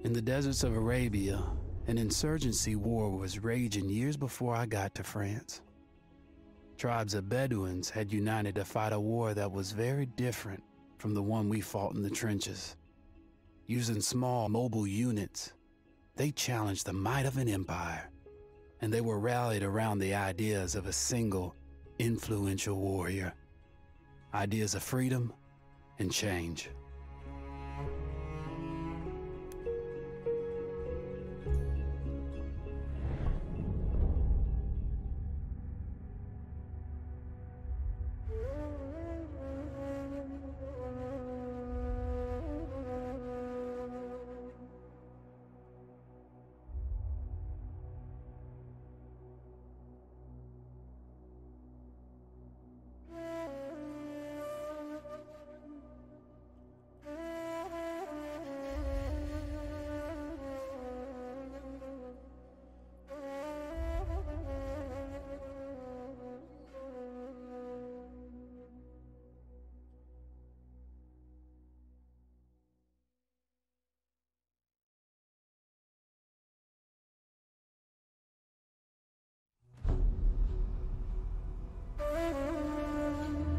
In the deserts of Arabia, an insurgency war was raging years before I got to France. Tribes of Bedouins had united to fight a war that was very different from the one we fought in the trenches. Using small, mobile units, they challenged the might of an empire, and they were rallied around the ideas of a single, influential warrior. Ideas of freedom and change.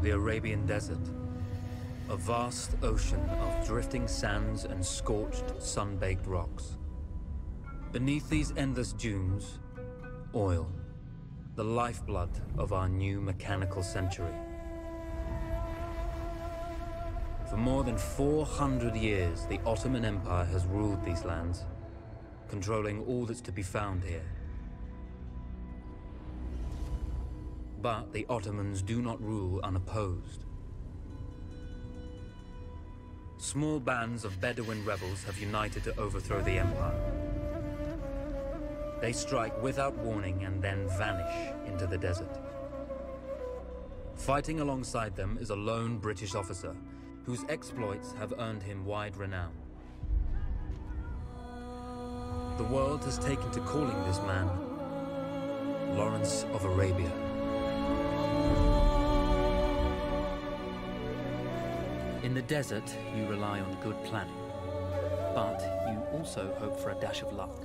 The Arabian Desert, a vast ocean of drifting sands and scorched, sun-baked rocks. Beneath these endless dunes, oil, the lifeblood of our new mechanical century. For more than 400 years, the Ottoman Empire has ruled these lands, controlling all that's to be found here. But the Ottomans do not rule unopposed. Small bands of Bedouin rebels have united to overthrow the empire. They strike without warning and then vanish into the desert. Fighting alongside them is a lone British officer whose exploits have earned him wide renown. The world has taken to calling this man Lawrence of Arabia. In the desert, you rely on good planning, but you also hope for a dash of luck.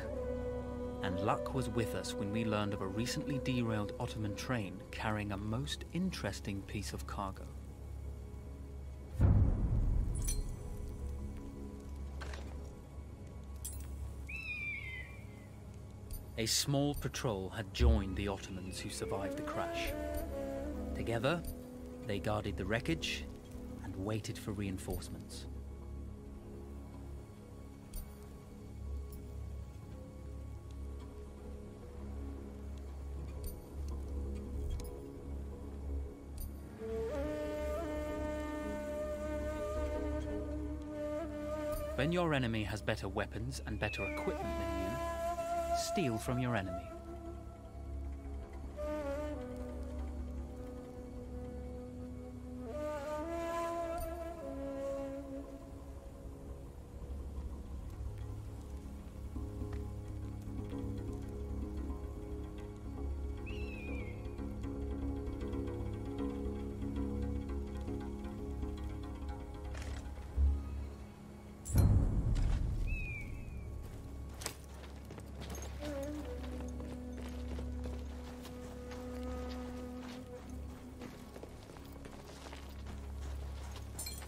And luck was with us when we learned of a recently derailed Ottoman train carrying a most interesting piece of cargo. A small patrol had joined the Ottomans who survived the crash. Together, they guarded the wreckage and waited for reinforcements. When your enemy has better weapons and better equipment than you, steal from your enemy.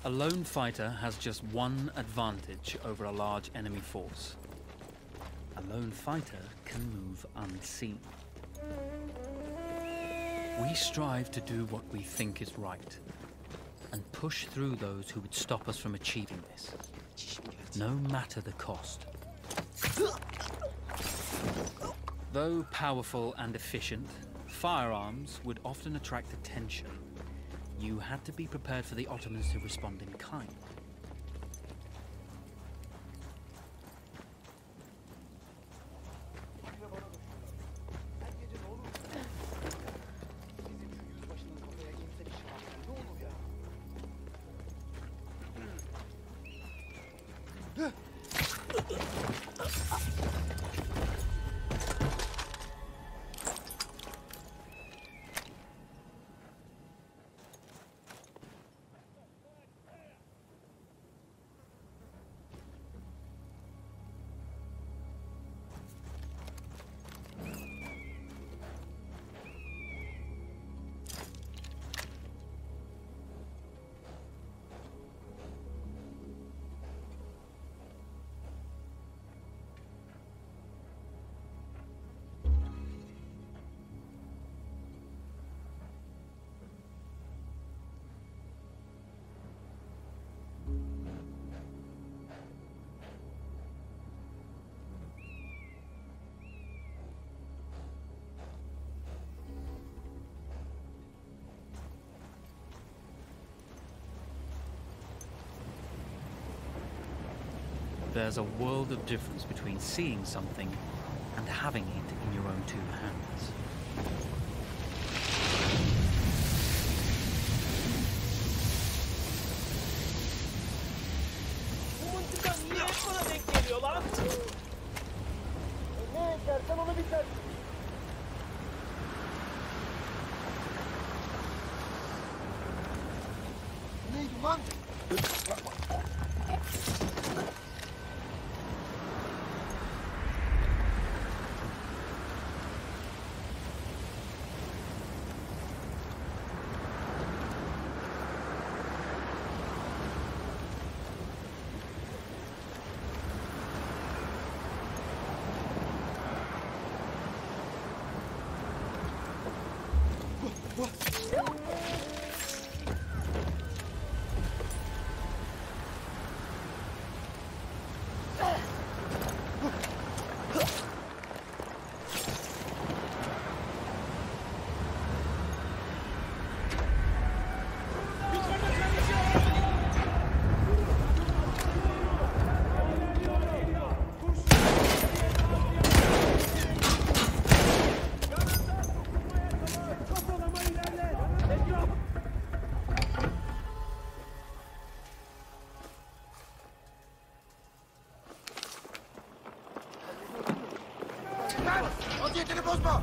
A lone fighter has just one advantage over a large enemy force. A lone fighter can move unseen. We strive to do what we think is right, and push through those who would stop us from achieving this, no matter the cost. Though powerful and efficient, firearms would often attract attention. You had to be prepared for the Ottomans to respond in kind. There's a world of difference between seeing something and having it in your own two hands.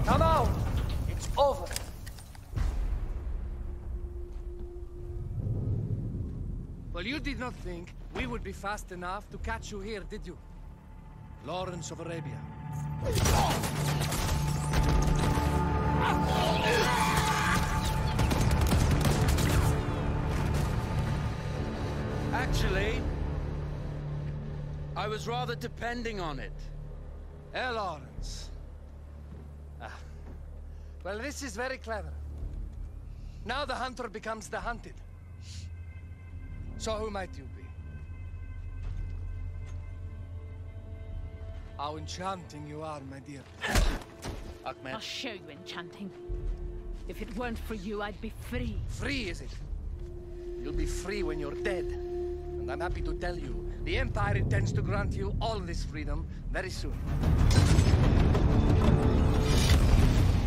Come out! It's over. Well, you did not think we would be fast enough to catch you here, did you? Lawrence of Arabia. Actually, I was rather depending on it. Lawrence. Well, this is very clever. Now the hunter becomes the hunted. So who might you be? How enchanting you are, my dear. Ahmed. I'll show you enchanting. If it weren't for you, I'd be free. Free, is it? You'll be free when you're dead. And I'm happy to tell you, the Empire intends to grant you all this freedom very soon.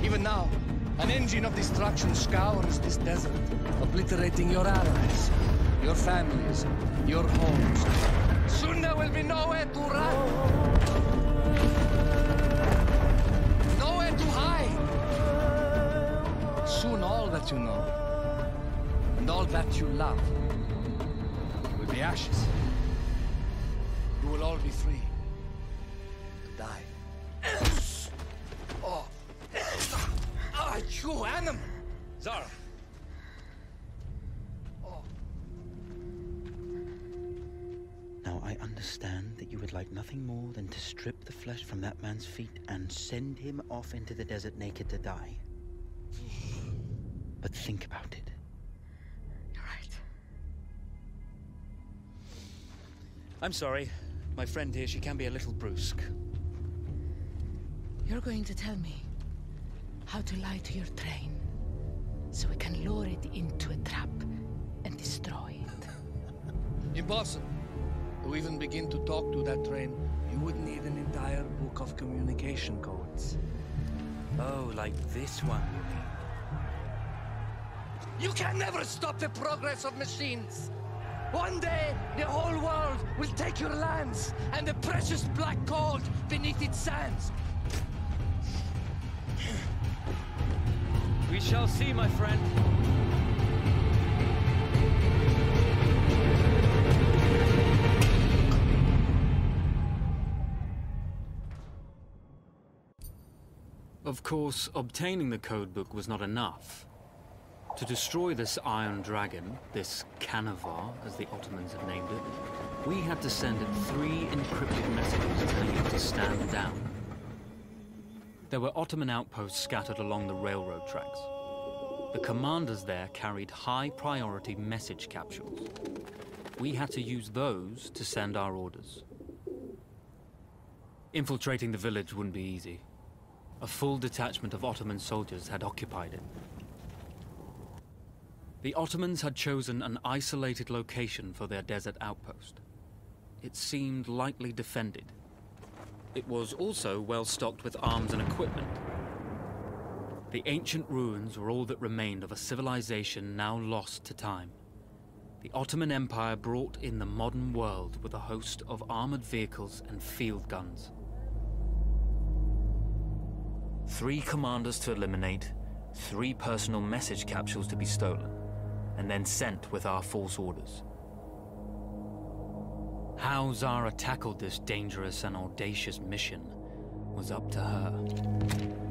Even now, an engine of destruction scours this desert, obliterating your allies, your families, your homes. Soon there will be nowhere to run. Nowhere to hide. Soon all that you know, and all that you love, will be ashes. You will all be free to die. Oh. Ah, you animal! Zara! Oh. Now I understand that you would like nothing more than to strip the flesh from that man's feet and send him off into the desert naked to die. But think about it. You're right. I'm sorry. My friend here, she can be a little brusque. You're going to tell me how to lie to your train, so we can lure it into a trap and destroy it. Impossible. To even begin to talk to that train, you would need an entire book of communication codes. Oh, like this one, you mean? You can never stop the progress of machines! One day, the whole world will take your lands and the precious black gold beneath its sands. We shall see, my friend. Of course, obtaining the codebook was not enough. To destroy this Iron Dragon, this Canavar, as the Ottomans had named it, we had to send it 3 encrypted messages telling it to stand down. There were Ottoman outposts scattered along the railroad tracks. The commanders there carried high-priority message capsules. We had to use those to send our orders. Infiltrating the village wouldn't be easy. A full detachment of Ottoman soldiers had occupied it. The Ottomans had chosen an isolated location for their desert outpost. it seemed lightly defended. It was also well stocked with arms and equipment. The ancient ruins were all that remained of a civilization now lost to time. The Ottoman Empire brought in the modern world with a host of armored vehicles and field guns. 3 commanders to eliminate, 3 personal message capsules to be stolen, and then sent with our false orders. How Zara tackled this dangerous and audacious mission was up to her.